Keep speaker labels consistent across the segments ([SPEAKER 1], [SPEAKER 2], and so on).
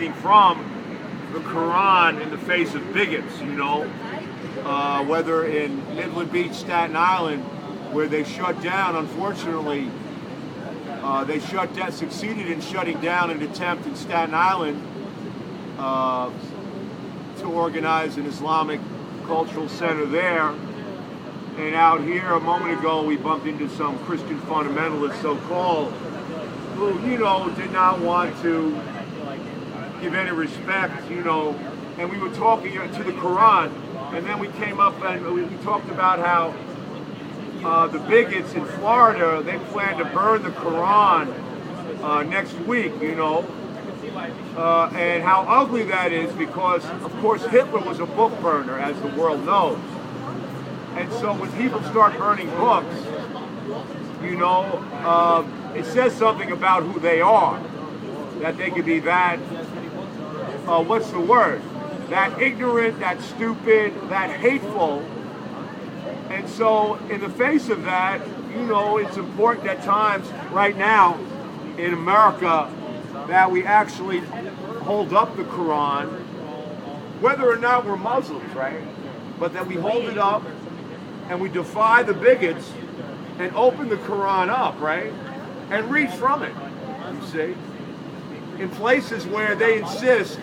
[SPEAKER 1] reading from the Quran in the face of bigots, whether in Midland Beach, Staten Island, where they shut down, unfortunately, succeeded in shutting down an attempt in Staten Island to organize an Islamic cultural center there. And out here, a moment ago, we bumped into some Christian fundamentalists, so-called, who, did not want to give any respect, and we were talking to the Quran, and then we came up and we talked about how the bigots in Florida, they plan to burn the Quran next week, and how ugly that is because, of course, Hitler was a book burner, as the world knows. And so when people start burning books, it says something about who they are, that they could be that, what's the word? That ignorant, that stupid, that hateful. And so in the face of that, it's important at times right now in America that we actually hold up the Quran, whether or not we're Muslims, right? But that we hold it up and we defy the bigots and open the Quran up, right? And read from it, you see? In places where they insist,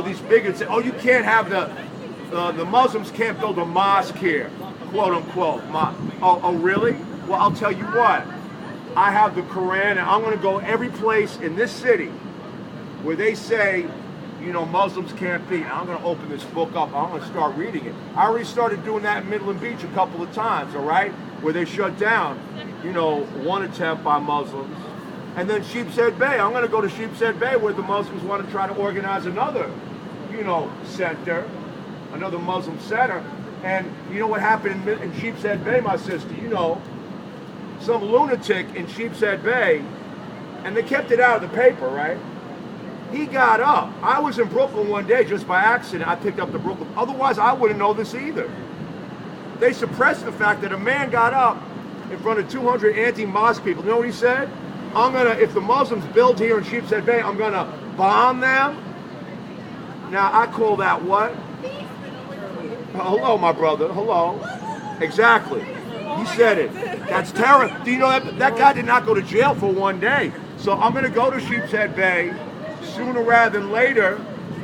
[SPEAKER 1] these bigots say, oh, you can't have the Muslims can't build a mosque here, quote unquote. Oh, really? Well, I'll tell you what. I have the Quran, and I'm going to go every place in this city where they say, Muslims can't be. I'm going to open this book up. I'm going to start reading it. I already started doing that in Midland Beach a couple of times, all right, where they shut down, one attempt by Muslims. And then Sheepshead Bay. I'm going to go to Sheepshead Bay where the Muslims want to try to organize another, center, another Muslim center. And you know what happened in Sheepshead Bay, my sister? Some lunatic in Sheepshead Bay, and they kept it out of the paper, right? He got up. I was in Brooklyn one day just by accident. I picked up the Brooklyn. Otherwise, I wouldn't know this either. They suppressed the fact that a man got up in front of 200 anti-mosque people. You know what he said? If the Muslims build here in Sheepshead Bay, I'm gonna bomb them. Now, I call that what? Hello, my brother, hello. Exactly. He said it. That's terror. Do you know that guy did not go to jail for one day? So I'm going to go to Sheepshead Bay sooner rather than later,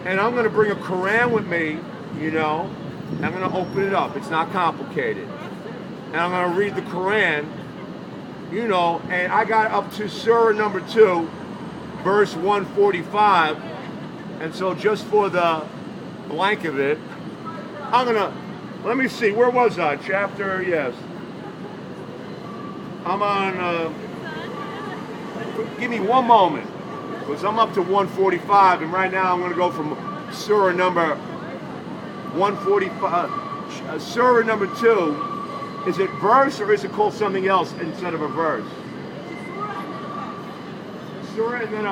[SPEAKER 1] and I'm going to bring a Quran with me, and I'm going to open it up. It's not complicated. And I'm going to read the Quran, and I got up to Surah number 2, verse 145. And so just for the blank of it, I'm going to, let me see, where was I? Chapter, yes. I'm on, give me one moment, because I'm up to 145, and right now I'm going to go from Surah number 145, Surah number 2. Is it verse, or is it called something else instead of a verse? Surah, and then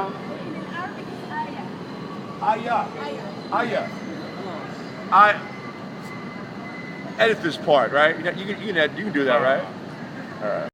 [SPEAKER 1] ayah. I edit this part, right? You can do that, right? All right.